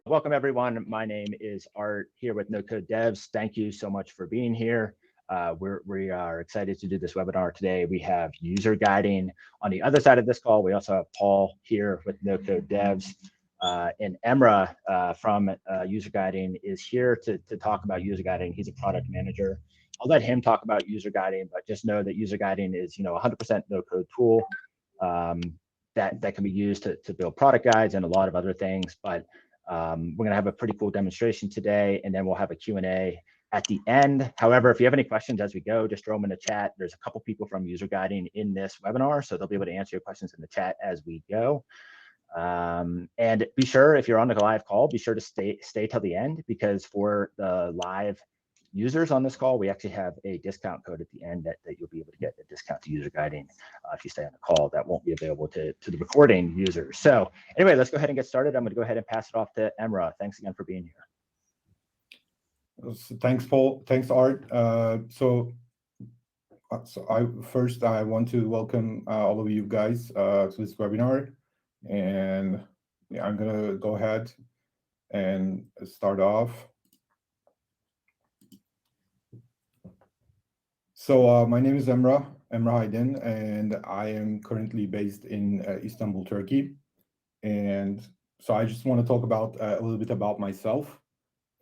Welcome everyone. My name is Art here with No Code Devs. Thank you so much for being here. We are excited to do this webinar today. We have user guiding on the other side of this call. We also have Paul here with No Code Devs. And Emra from user guiding is here to talk about user guiding. He's a product manager. I'll let him talk about user guiding, but just know that user guiding is 100% no code tool that can be used to build product guides and a lot of other things. But we're going to have a pretty cool demonstration today, and then we'll have a Q&A at the end. However, if you have any questions as we go, just throw them in the chat. There's a couple people from user guiding in this webinar, so they'll be able to answer your questions in the chat as we go. And be sure, if you're on the live call, be sure to stay till the end, because for the live users on this call, we actually have a discount code at the end that you'll be able to get a discount to user guiding if you stay on the call. That won't be available to the recording users. So anyway, let's go ahead and get started. I'm going to go ahead and pass it off to Emra. Thanks again for being here. So thanks, Paul. Thanks, Art. So I want to welcome all of you guys to this webinar, and I'm gonna go ahead and start off. So my name is Emra Aydin, and I am currently based in Istanbul, Turkey. And so I just want to talk about a little bit about myself.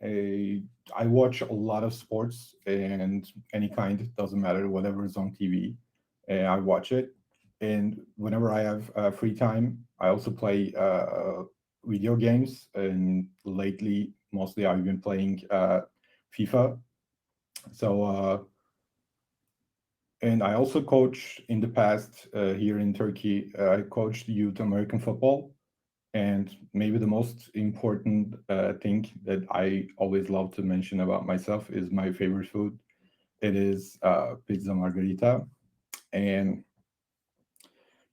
I watch a lot of sports, and any kind, it doesn't matter, whatever is on TV, I watch it. And whenever I have free time, I also play video games. And lately, mostly I've been playing FIFA. So, and I also coach in the past here in Turkey. I coached youth American football. And maybe the most important thing that I always love to mention about myself is my favorite food. It is pizza margherita. And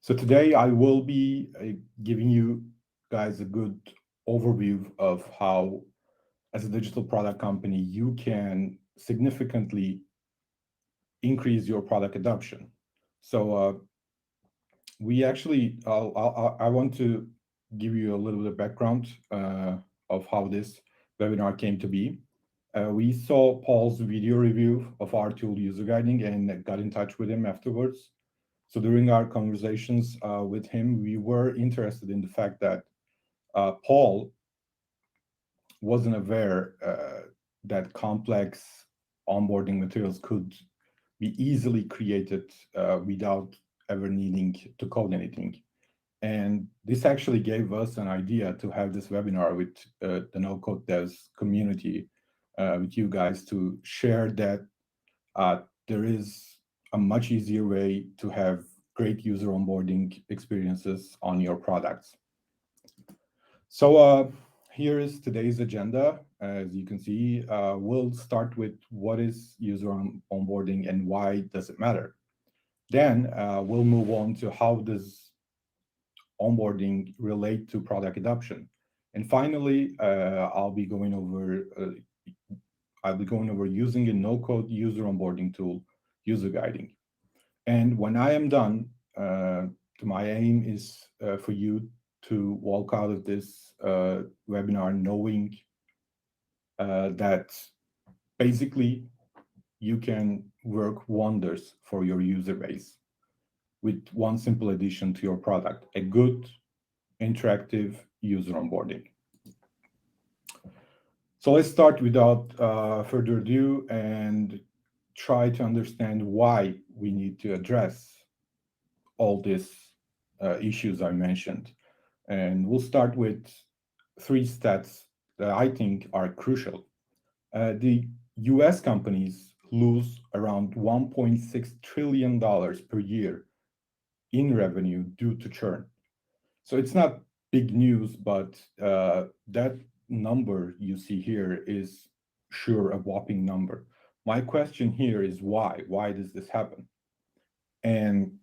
so today I will be giving you guys a good overview of how, as a digital product company, you can significantly increase your product adoption. So we actually, I want to give you a little bit of background of how this webinar came to be. We saw Paul's video review of our tool UserGuiding and got in touch with him afterwards. So during our conversations with him, we were interested in the fact that Paul wasn't aware that complex onboarding materials could be easily created without ever needing to code anything. And this actually gave us an idea to have this webinar with the No Code Devs community, with you guys, to share that there is a much easier way to have great user onboarding experiences on your products. So here is today's agenda. As you can see, we'll start with what is user onboarding and why does it matter. Then we'll move on to how does onboarding relate to product adoption. And finally, I'll be going over using a no-code user onboarding tool, UserGuiding. And when I am done, my aim is for you to walk out of this webinar knowing that basically you can work wonders for your user base with one simple addition to your product: a good, interactive user onboarding. So let's start without further ado and try to understand why we need to address all these issues I mentioned. And we'll start with 3 stats that I think are crucial. The US companies lose around $1.6 trillion per year in revenue due to churn. So it's not big news, but that number you see here is sure a whopping number. My question here is why? Why does this happen? And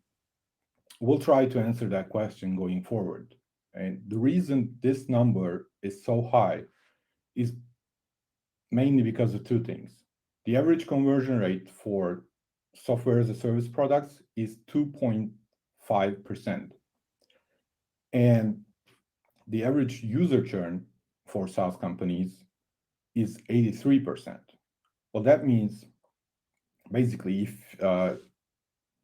we'll try to answer that question going forward. And the reason this number is so high is mainly because of 2 things. The average conversion rate for software as a service products is 2.5%. And the average user churn for SaaS companies is 83%. Well, that means basically if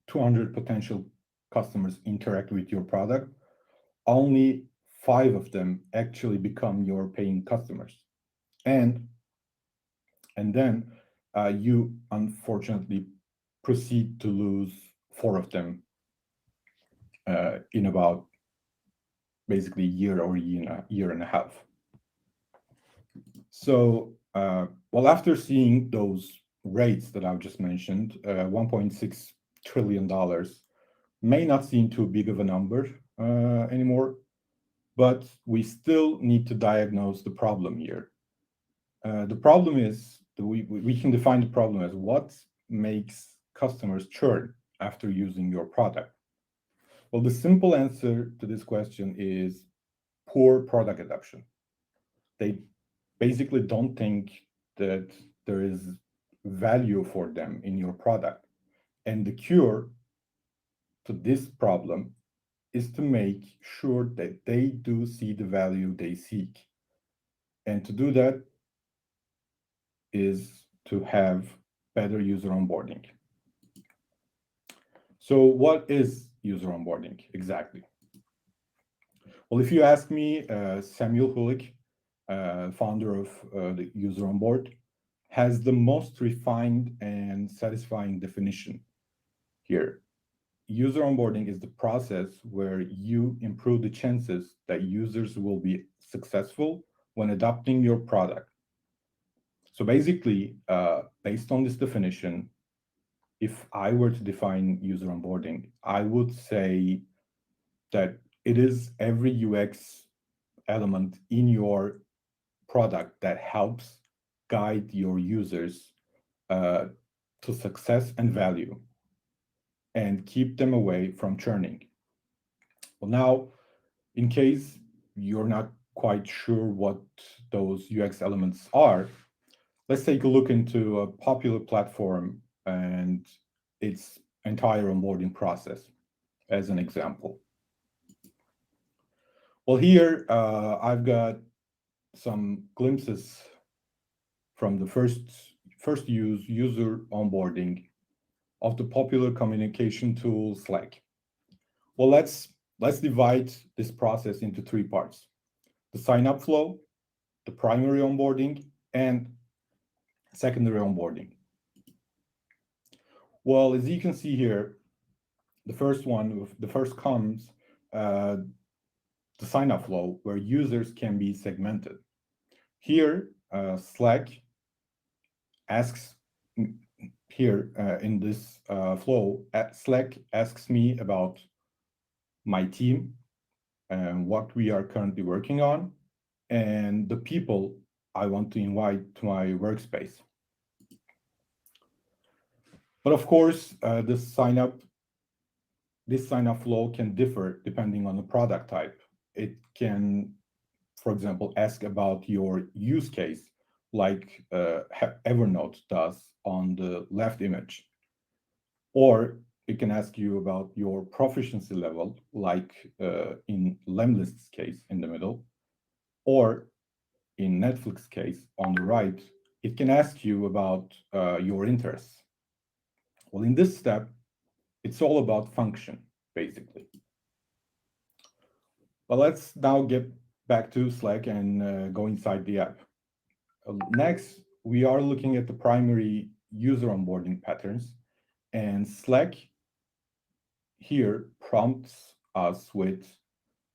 200 potential customers interact with your product, only 5 of them actually become your paying customers. And then you unfortunately proceed to lose 4 of them in about basically a year or year and a half. So, well, after seeing those rates that I've just mentioned, $1.6 trillion may not seem too big of a number anymore, but we still need to diagnose the problem here. The problem is that we can define the problem as what makes customers churn after using your product. Well, the simple answer to this question is poor product adoption. They basically don't think that there is value for them in your product. And the cure to this problem is to make sure that they do see the value they seek. And to do that is to have better user onboarding. So what is user onboarding exactly? Well, if you ask me, Samuel Hulick, founder of the User Onboard, has the most refined and satisfying definition here. User onboarding is the process where you improve the chances that users will be successful when adopting your product. So basically, based on this definition, if I were to define user onboarding, I would say that it is every UX element in your product that helps guide your users to success and value and keep them away from churning. Well, now, in case you're not quite sure what those UX elements are, let's take a look into a popular platform and its entire onboarding process as an example. Well, here I've got some glimpses from the first user onboarding of the popular communication tool Slack. Well, let's divide this process into 3 parts: the sign-up flow, the primary onboarding, and secondary onboarding. Well, as you can see here, the first comes the sign-up flow, where users can be segmented. Here, Slack asks here in this flow, Slack asks me about my team and what we are currently working on and the people I want to invite to my workspace. But of course, this sign-up flow can differ depending on the product type. It can, for example, ask about your use case, like Evernote does on the left image. Or it can ask you about your proficiency level, like in Lemlist's case in the middle. Or in Netflix case on the right, it can ask you about your interests. Well, in this step, it's all about function, basically. But let's now get back to Slack and go inside the app. Next, we are looking at the primary user onboarding patterns, and Slack here prompts us with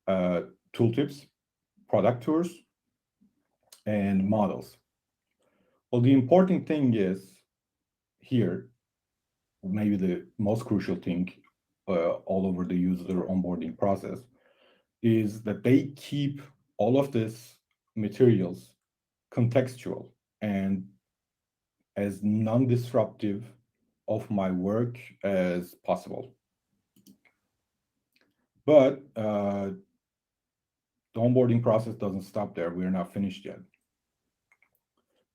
tooltips, product tours, and models. Well, the important thing is here, maybe the most crucial thing all over the user onboarding process, is that they keep all of this materials contextual and as non-disruptive of my work as possible. But the onboarding process doesn't stop there. We're not finished yet.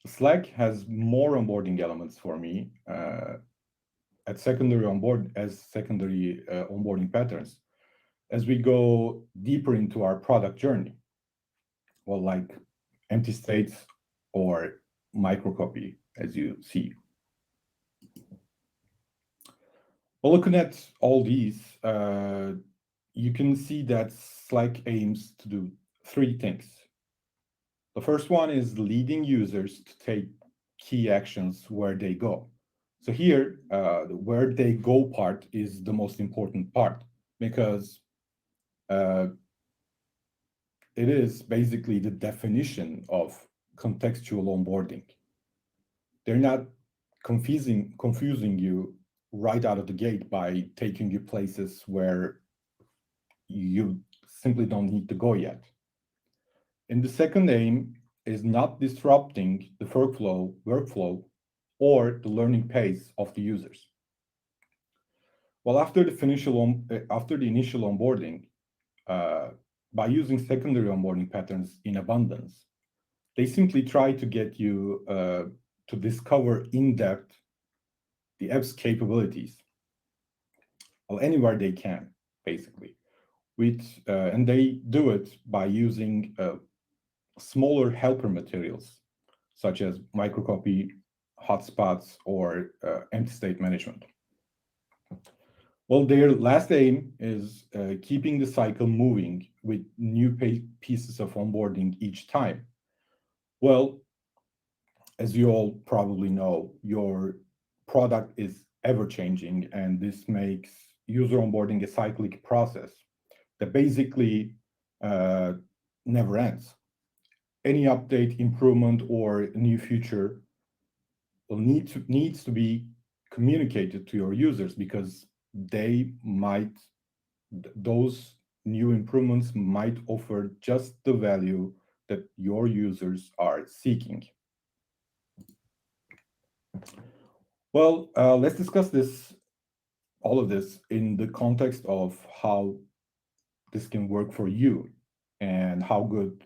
Slack has more onboarding elements for me as secondary onboarding patterns as we go deeper into our product journey. Well, like empty states, or microcopy, as you see. Well, looking at all these, you can see that Slack aims to do three things. The first one is leading users to take key actions where they go. So here, the where they go part is the most important part, because uh, it is basically the definition of contextual onboarding. They're not confusing you right out of the gate by taking you places where you simply don't need to go yet. And the second aim is not disrupting the workflow or the learning pace of the users. Well, after the initial onboarding, uh, by using secondary onboarding patterns in abundance, they simply try to get you to discover in depth the app's capabilities, well, anywhere they can, basically. And they do it by using smaller helper materials, such as microcopy, hotspots, or empty state management. Well, their last aim is keeping the cycle moving with new pieces of onboarding each time. Well, as you all probably know, your product is ever changing, and this makes user onboarding a cyclic process that basically uh, never ends. Any update, improvement, or new feature needs to be communicated to your users, because those new improvements might offer just the value that your users are seeking. Well, let's discuss all of this in the context of how this can work for you, and how good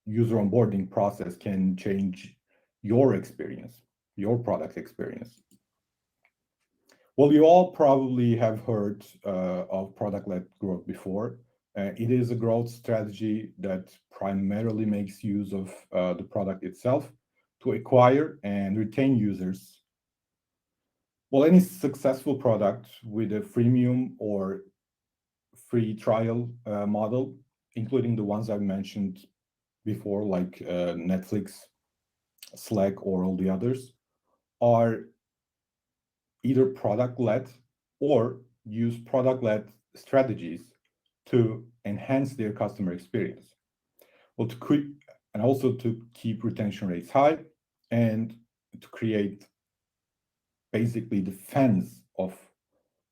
user onboarding process can change your experience, your product experience. Well, you all probably have heard of product-led growth before. It is a growth strategy that primarily makes use of the product itself to acquire and retain users. Well, any successful product with a freemium or free trial model, including the ones I've mentioned before, like Netflix, Slack, or all the others, are either product-led or use product-led strategies to enhance their customer experience. Well, and also to keep retention rates high, and to create basically the fans of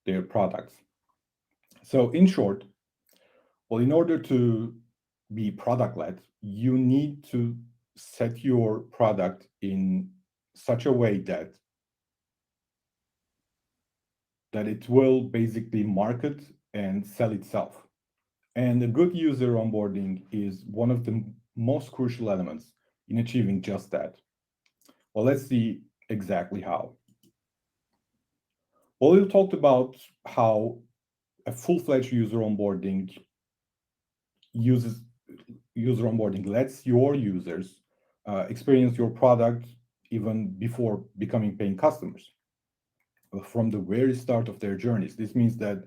their products. So in short, well, in order to be product-led, you need to set your product in such a way that it will basically market and sell itself. And a good user onboarding is one of the most crucial elements in achieving just that. Well, let's see exactly how. Well, we talked about how a full-fledged user onboarding lets your users experience your product even before becoming paying customers, from the very start of their journeys. This means that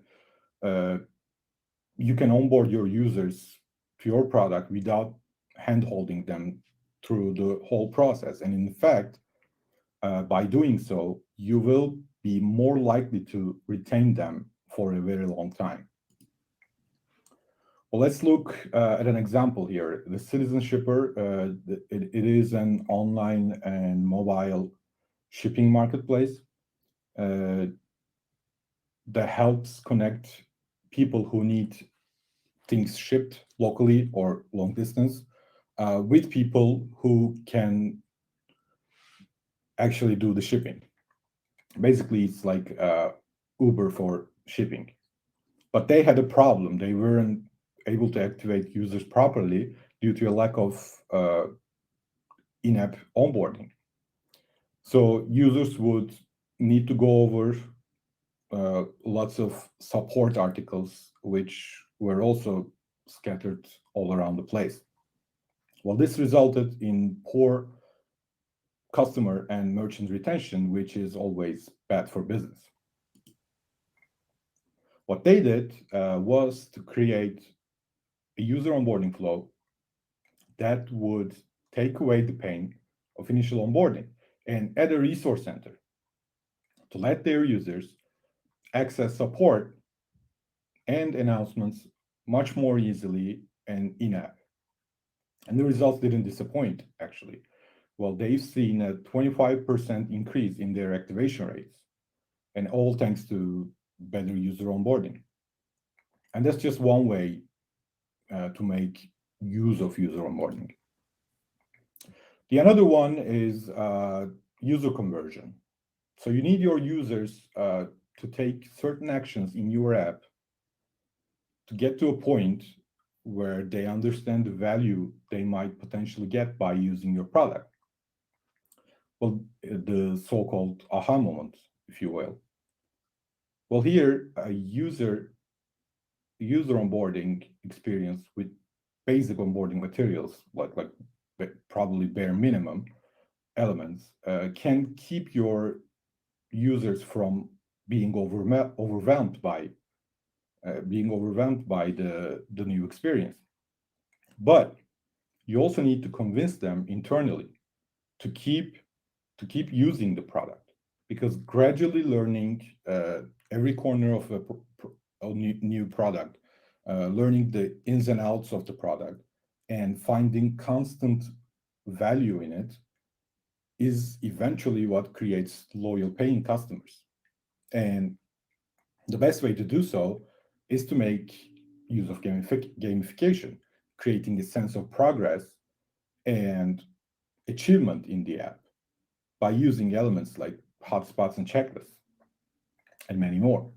you can onboard your users to your product without hand-holding them through the whole process. And in fact, by doing so, you will be more likely to retain them for a very long time. Well, let's look at an example here. The Citizenshipper, it is an online and mobile shipping marketplace that helps connect people who need things shipped locally or long distance with people who can actually do the shipping. Basically, it's like Uber for shipping. But they had a problem. They weren't able to activate users properly due to a lack of in-app onboarding. So users would need to go over lots of support articles, which were also scattered all around the place. Well, this resulted in poor customer and merchant retention, which is always bad for business. What they did was to create a user onboarding flow that would take away the pain of initial onboarding and add a resource center to let their users access support and announcements much more easily and in-app. And the results didn't disappoint, actually. Well, they've seen a 25% increase in their activation rates, and all thanks to better user onboarding. And that's just one way to make use of user onboarding. The another one is user conversion. So you need your users to take certain actions in your app to get to a point where they understand the value they might potentially get by using your product. Well, the so-called aha moment, if you will. Well, here, a user onboarding experience with basic onboarding materials, like probably bare minimum elements, can keep your users from being overwhelmed by the new experience. But you also need to convince them internally to keep using the product, because gradually learning every corner of a new product, learning the ins and outs of the product, and finding constant value in it is eventually what creates loyal paying customers. And the best way to do so is to make use of gamification, creating a sense of progress and achievement in the app by using elements like hotspots and checklists, and many more.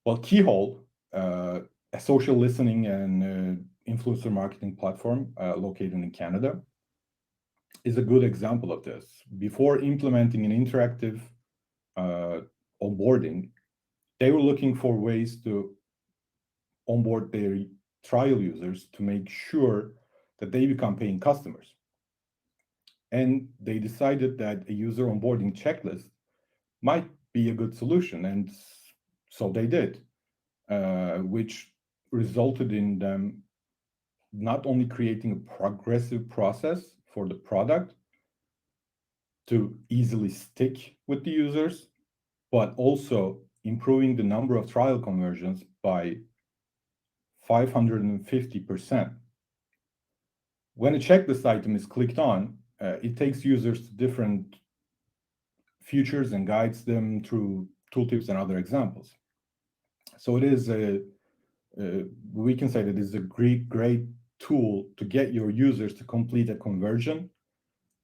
Well, Keyhole, a social listening and influencer marketing platform located in Canada, is a good example of this. Before implementing an interactive onboarding, they were looking for ways to onboard their trial users to make sure that they become paying customers. And they decided that a user onboarding checklist might be a good solution, and so they did, which resulted in them not only creating a progressive process for the product to easily stick with the users, but also improving the number of trial conversions by 550%. When a checklist item is clicked on, it takes users to different features and guides them through tooltips and other examples. So it is we can say that it's a great tool to get your users to complete a conversion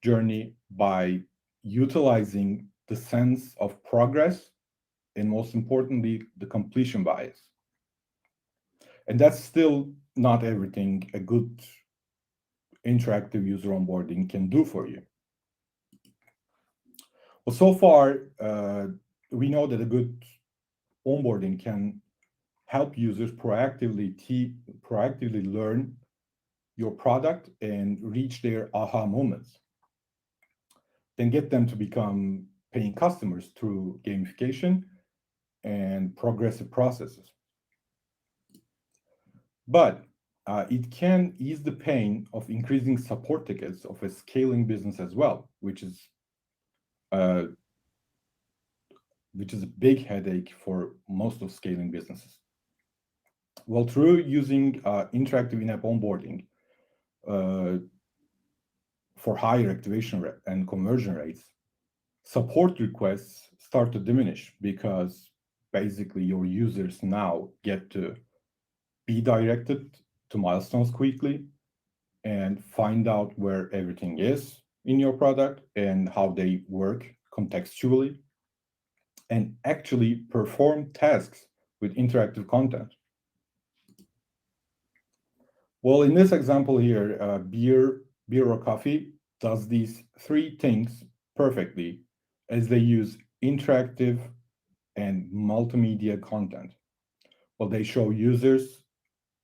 journey by utilizing the sense of progress and, most importantly, the completion bias. And that's still not everything a good interactive user onboarding can do for you. Well, so far, we know that a good onboarding can help users proactively learn your product and reach their aha moments. Then get them to become paying customers through gamification and progressive processes. But it can ease the pain of increasing support tickets of a scaling business as well, which is a big headache for most of scaling businesses. Well, through using interactive in-app onboarding for higher activation and conversion rates, support requests start to diminish, because basically your users now get to be directed to milestones quickly and find out where everything is in your product and how they work contextually, and actually perform tasks with interactive content. Well, in this example here, beer or coffee does these three things perfectly, as they use interactive and multimedia content. Well, they show users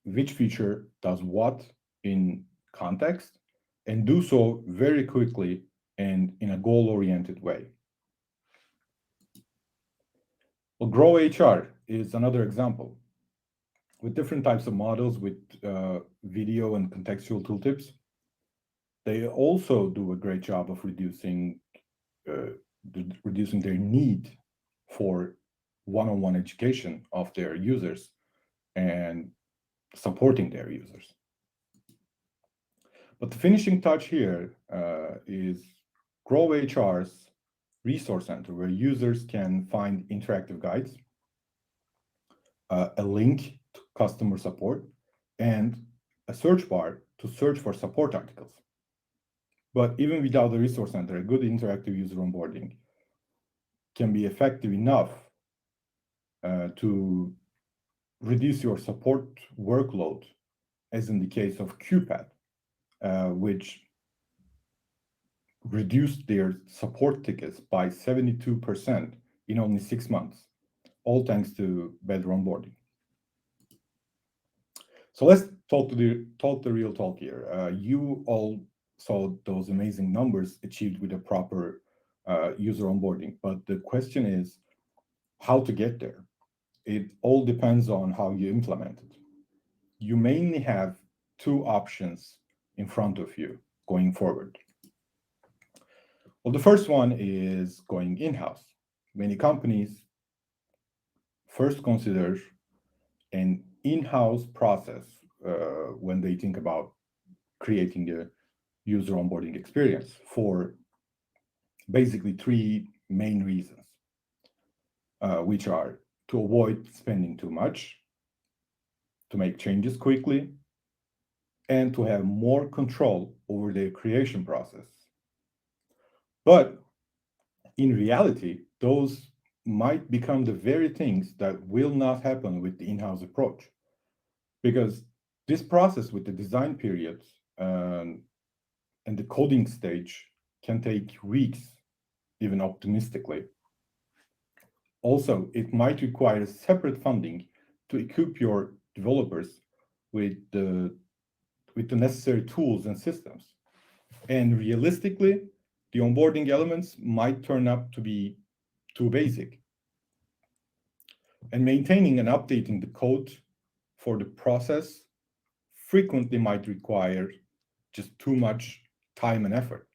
which feature does what in context and do so very quickly and in a goal-oriented way. Well, Grow HR is another example. With different types of models with video and contextual tooltips, they also do a great job of reducing their need for one-on-one education of their users and supporting their users. But the finishing touch here is Grow HR's resource center, where users can find interactive guides, a link to customer support, and a search bar to search for support articles. But even without the resource center, a good interactive user onboarding can be effective enough to reduce your support workload, as in the case of QPAD, which reduced their support tickets by 72% in only 6 months, all thanks to better onboarding. So let's talk the real talk here. You all saw those amazing numbers achieved with a proper user onboarding, but the question is how to get there. It all depends on how you implement it. You mainly have two options in front of you going forward. Well, the first one is going in-house. Many companies first consider an in-house process when they think about creating a user onboarding experience for basically three main reasons, which are to avoid spending too much, to make changes quickly, and to have more control over their creation process. But in reality, those might become the very things that will not happen with the in-house approach, because this process with the design periods and the coding stage can take weeks, even optimistically. Also, it might require separate funding to equip your developers with the necessary tools and systems. And realistically, the onboarding elements might turn up to be too basic. And maintaining and updating the code for the process frequently might require just too much time and effort.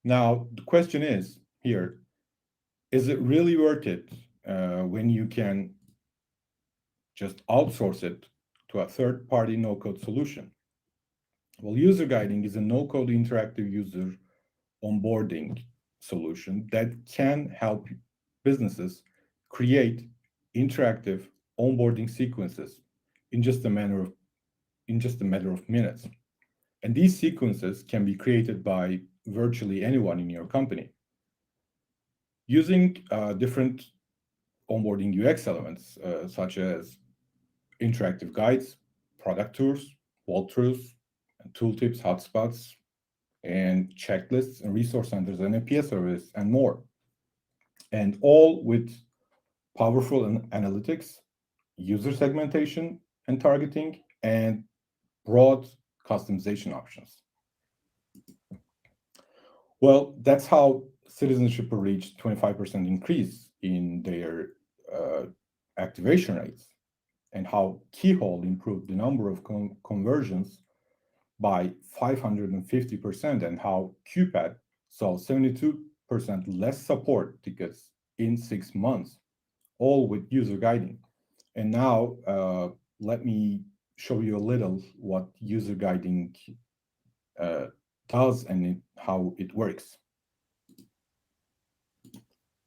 Now, the question is here, is it really worth it when you can just outsource it to a third-party no-code solution? Well, UserGuiding is a no-code interactive user onboarding solution that can help businesses create interactive onboarding sequences in just a matter of minutes. And these sequences can be created by virtually anyone in your company. Using different onboarding UX elements, such as interactive guides, product tours, walkthroughs, and tooltips, hotspots, and checklists, and resource centers, and API service, and more. And all with powerful analytics, user segmentation and targeting, and broad customization options. Well, that's how Citizenshipper reached 25% increase in their activation rates, and how Keyhole improved the number of conversions by 550%, and how QPAD saw 72% less support tickets in 6 months, all with user guiding. And now let me show you a little what user guiding does and how it works.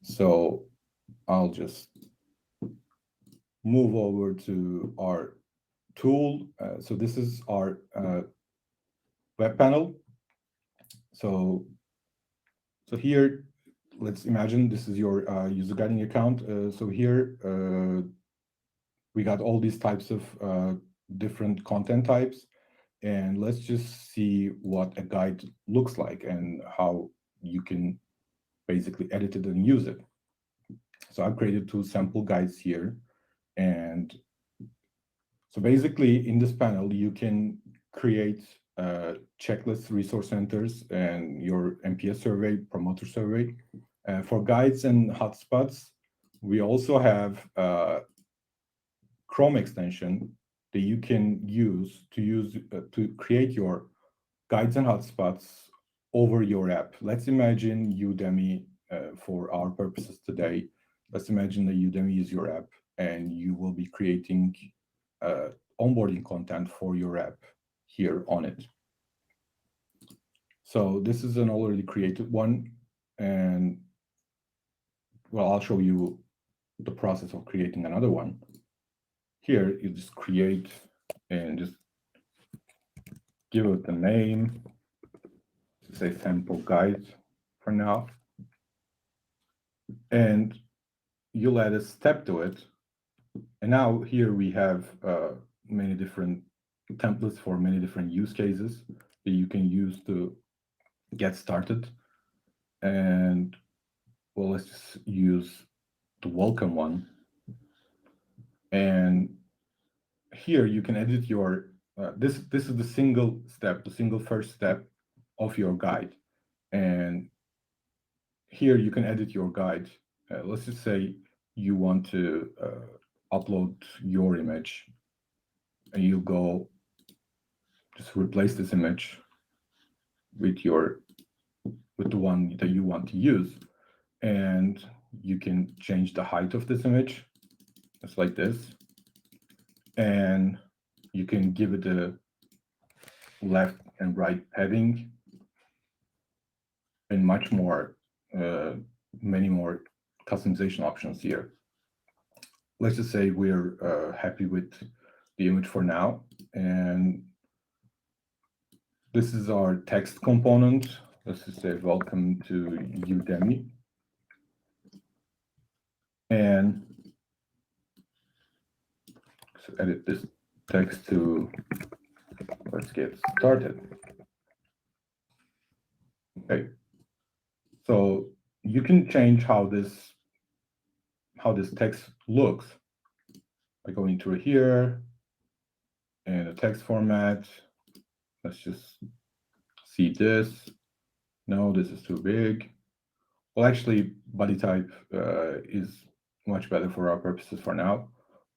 So I'll just move over to our tool. So this is our web panel. So here, let's imagine this is your user guiding account. So here we got all these types of different content types, and let's just see what a guide looks like and how you can basically edit it and use it. So I've created 2 sample guides here, and so basically in this panel you can create checklist resource centers and your NPS survey, promoter survey. For guides and hotspots, we also have Chrome extension that you can use to create your guides and hotspots over your app. Let's imagine Udemy, for our purposes today. Let's imagine that Udemy is your app, and you will be creating onboarding content for your app here on it. So this is an already created one, and well, I'll show you the process of creating another one. Here, you just create and just give it a name, say sample guide for now, and you'll add a step to it. And now here we have many different templates for many different use cases that you can use to get started. And well, let's just use the welcome one. And here you can edit your, this is the single step, the single first step of your guide. And here you can edit your guide. Let's just say you want to upload your image, and you go just replace this image with the one that you want to use, and you can change the height of this image just like this, and you can give it a left and right padding and much more, many more customization options here. Let's just say we're happy with the image for now, and this is our text component. Let's just say welcome to Udemy. And so edit this text to let's get started. Okay. So you can change how this text looks by going through here and the text format. Let's just see this. No, this is too big. Well, actually, body type is much better for our purposes for now.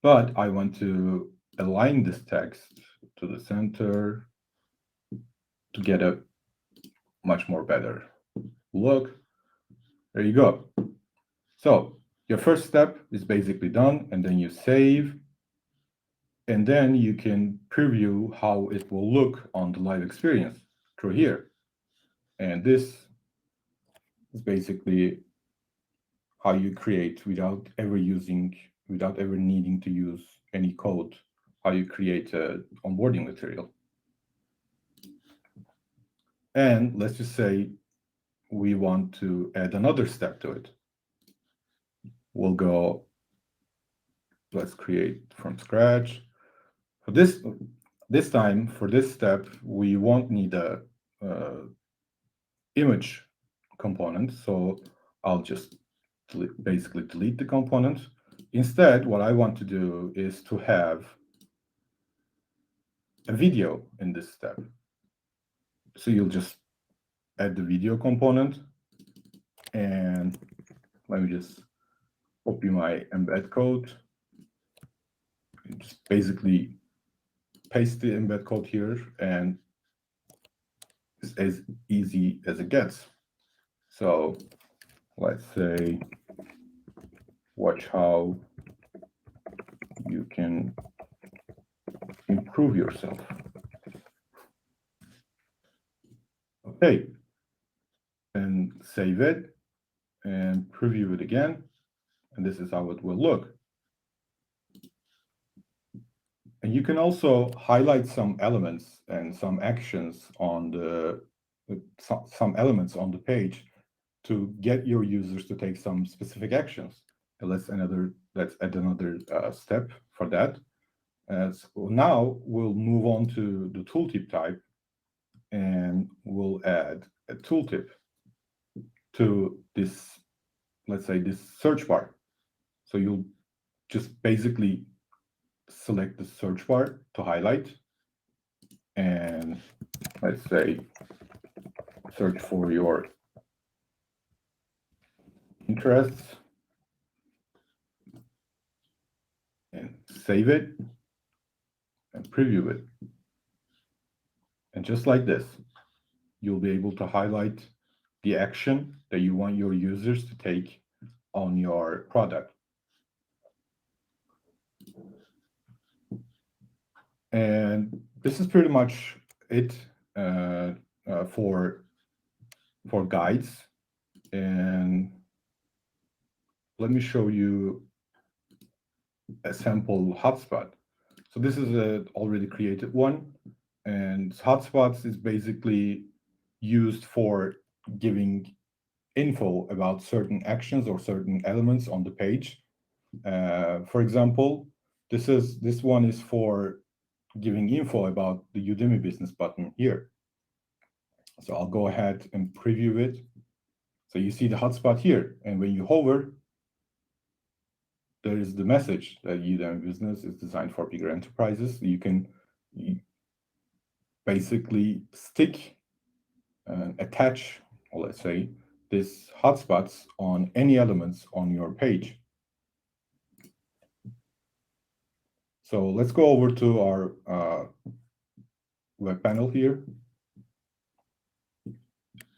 But I want to align this text to the center to get a much more better look. There you go. So your first step is basically done, and then you save. And then you can preview how it will look on the live experience through here. And this is basically how you create without ever needing to use any code, how you create a onboarding material. And let's just say we want to add another step to it. We'll go, let's create from scratch. For this time, for this step, we won't need a image component. So I'll just basically delete the component. Instead, what I want to do is to have a video in this step. So you'll just add the video component, and let me just copy my embed code. Just basically paste the embed code here, and it's as easy as it gets. So let's say, watch how you can improve yourself. Okay, and save it and preview it again. And this is how it will look. And you can also highlight some elements and some actions on some elements on the page to get your users to take some specific actions. And let's add another step for that. So now we'll move on to the tooltip type, and we'll add a tooltip to this, let's say, this search bar. So you'll just basically select the search bar to highlight, and let's say search for your interests and save it and preview it. And just like this, you'll be able to highlight the action that you want your users to take on your product. And this is pretty much it for guides. And let me show you a sample hotspot. So this is an already created one, and hotspots is basically used for giving info about certain actions or certain elements on the page. For example, this one is for giving info about the Udemy business button here. So I'll go ahead and preview it. So you see the hotspot here, and when you hover, there is the message that Udemy Business is designed for bigger enterprises. You can basically stick and attach, or let's say, this hotspots on any elements on your page. So let's go over to our web panel here.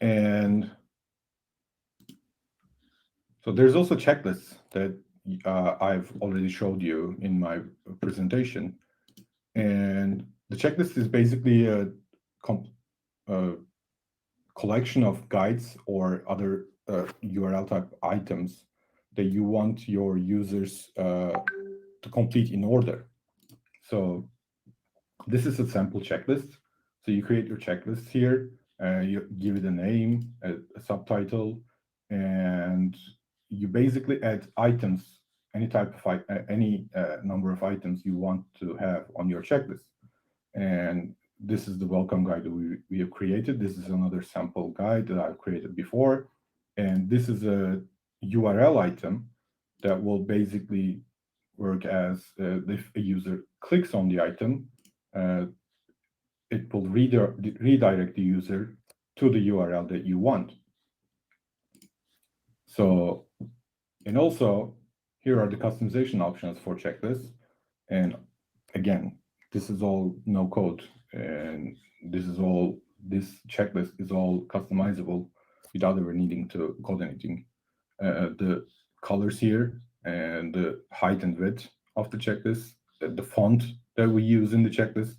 And so there's also checklists that I've already showed you in my presentation. And the checklist is basically a collection of guides or other URL type items that you want your users to complete in order. So this is a sample checklist. So you create your checklist here, you give it a name, a subtitle, and you basically add items, any type of any number of items you want to have on your checklist. And this is the welcome guide that we have created. This is another sample guide that I've created before. And this is a URL item that will basically work as if a user clicks on the item, it will redirect the user to the URL that you want. So, and also here are the customization options for checklists. And again, this is all no code, and this checklist is all customizable without ever needing to code anything. The colors here and the height and width of the checklist, the font that we use in the checklist,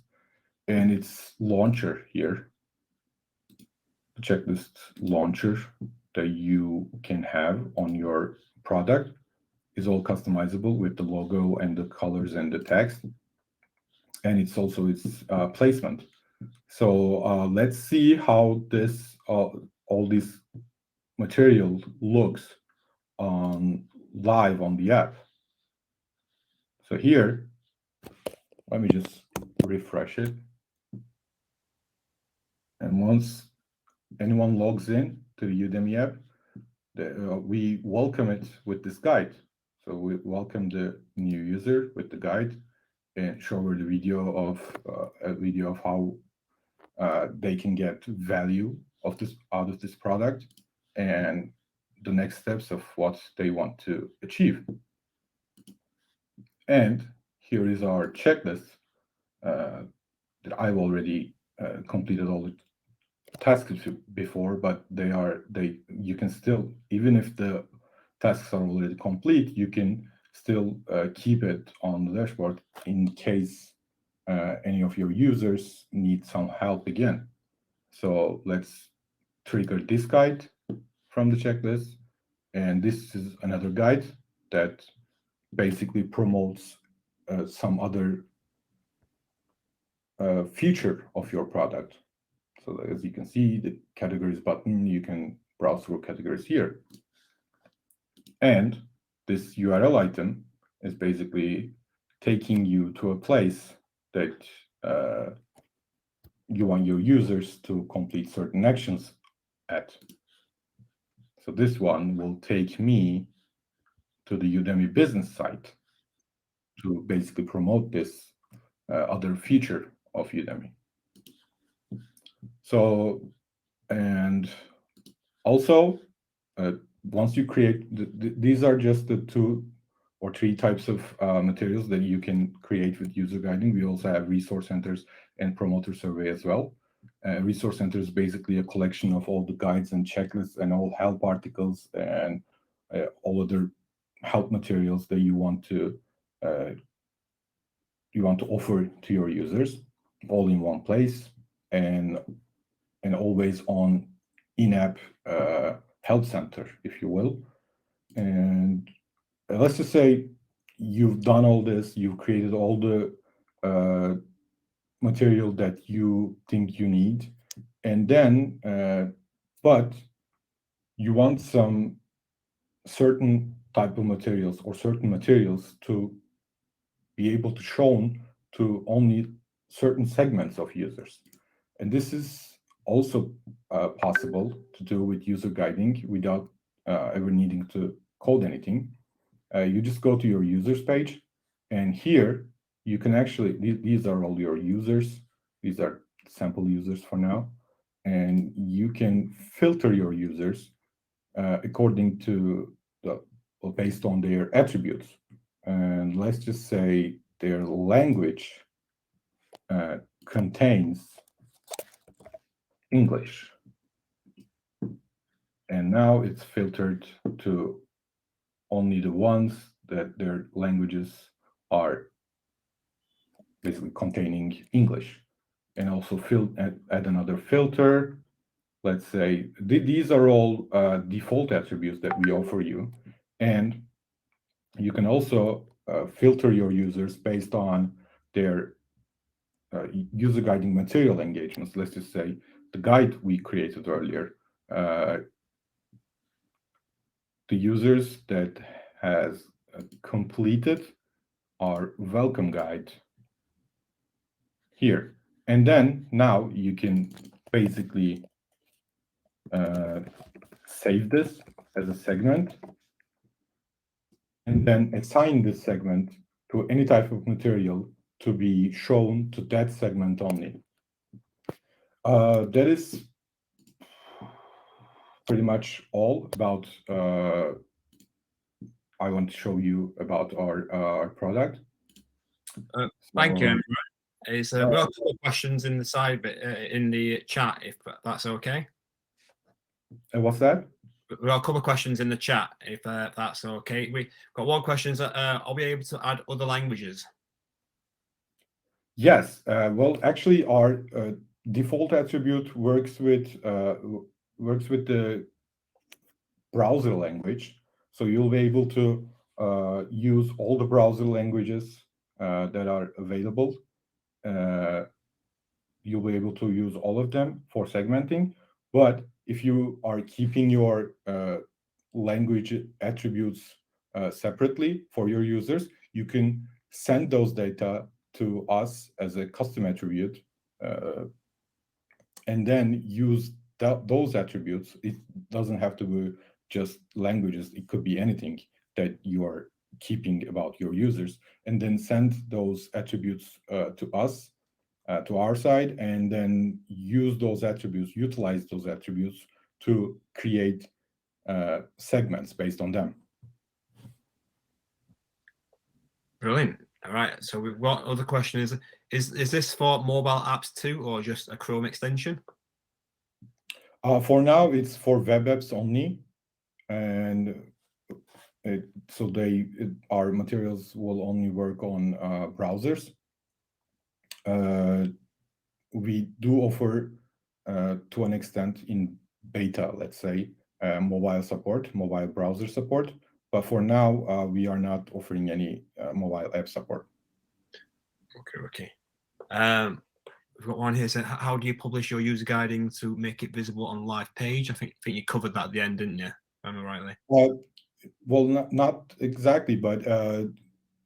and its launcher here, the checklist launcher that you can have on your product is all customizable with the logo and the colors and the text. And it's also its placement. So let's see how this all this material looks live on the app. So here, let me just refresh it. And once anyone logs in to the Udemy app, we welcome it with this guide. So we welcome the new user with the guide and show her the video of how they can get value of this out of this product and the next steps of what they want to achieve. And here is our checklist that I've already completed all the tasks before, but you can still, even if the tasks are already complete, you can still keep it on the dashboard in case any of your users need some help again. So let's trigger this guide from the checklist. And this is another guide that basically promotes some other feature of your product. So as you can see, the categories button, you can browse through categories here. And this URL item is basically taking you to a place that you want your users to complete certain actions at. So this one will take me to the Udemy business site to basically promote this other feature of Udemy. So, and also, once you create, these are just the 2 or 3 types of materials that you can create with user guiding. We also have resource centers and promoter survey as well. Resource center is basically a collection of all the guides and checklists and all help articles and all other help materials that you want to offer to your users, all in one place, and always on in-app help center, if you will. And let's just say you've done all this, you've created all the material that you think you need, and then but you want some certain type of materials or certain materials to be able to shown to only certain segments of users. And this is also possible to do with user guiding without ever needing to code anything. You just go to your users page, and here you can actually, these are all your users. These are sample users for now. And you can filter your users according to based on their attributes. And let's just say their language contains English. And now it's filtered to only the ones that their languages are basically containing English. And also add another filter. Let's say these are all default attributes that we offer you. And you can also filter your users based on their user guiding material engagements. Let's just say the guide we created earlier. The users that has completed our welcome guide here. And then now you can basically save this as a segment and then assign this segment to any type of material to be shown to that segment only. That is pretty much all about I want to show you about our product. Thank you. We've got a couple of questions in the side bit in the chat, if that's okay. What's that? We've got a couple of questions in the chat, if that's okay. We've got one question: are we able to add other languages? Yes. Well, actually, our default attribute works with the browser language, so you'll be able to use all the browser languages that are available. You'll be able to use all of them for segmenting. But if you are keeping your language attributes separately for your users, you can send those data to us as a custom attribute and then use those attributes. It doesn't have to be just languages. It could be anything that you are keeping about your users, and then send those attributes to us, to our side, and then use those attributes, utilize those attributes to create segments based on them. Brilliant. All right. So we've got other question is this for mobile apps too, or just a Chrome extension? For now, it's for web apps only, and so our materials will only work on browsers. We do offer, to an extent in beta, let's say, mobile support, mobile browser support. But for now, we are not offering any mobile app support. Okay. We've got one here saying, how do you publish your user guiding to make it visible on live page? I think you covered that at the end, didn't you? If I remember rightly. Well, not exactly, but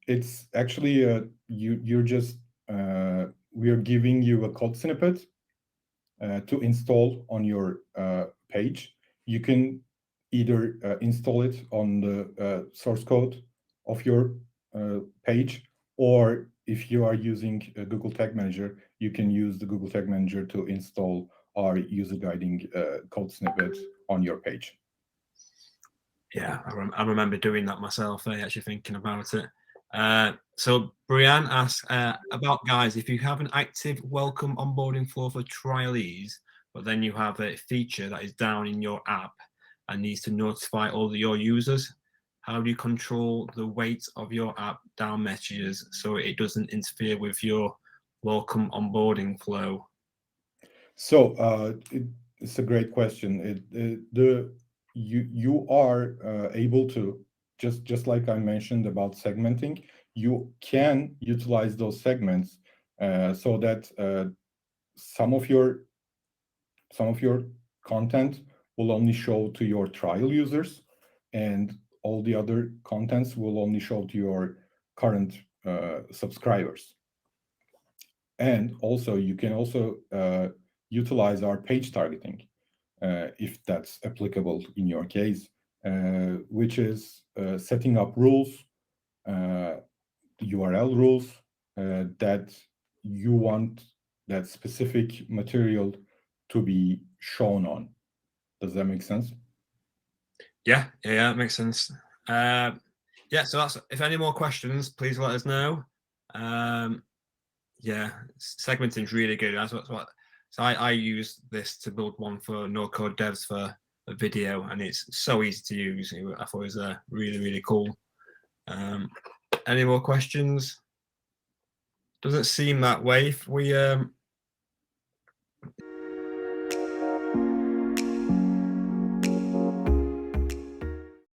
it's actually you're just we are giving you a code snippet to install on your page. You can either install it on the source code of your page, or if you are using a Google Tag Manager, you can use the Google Tag Manager to install our user guiding code snippet on your page. Yeah, I remember doing that myself, actually thinking about it. So Brianne asks about, guys, if you have an active welcome onboarding flow for trialees, but then you have a feature that is down in your app and needs to notify all of your users, how do you control the weight of your app down messages so it doesn't interfere with your welcome onboarding flow? So it's a great question. You are able to, just like I mentioned about segmenting, you can utilize those segments so that some of your content will only show to your trial users, and all the other contents will only show to your current subscribers. And also, you can also utilize our page targeting if that's applicable in your case, which is setting up rules, URL rules that you want that specific material to be shown on. Does that make sense? Yeah, it makes sense. Yeah, so that's, if any more questions, please let us know. Yeah, segmenting is really good. That's what. So I use this to build one for no code devs for a video, and it's so easy to use. I thought it was really cool. Any more questions? Doesn't seem that way. If we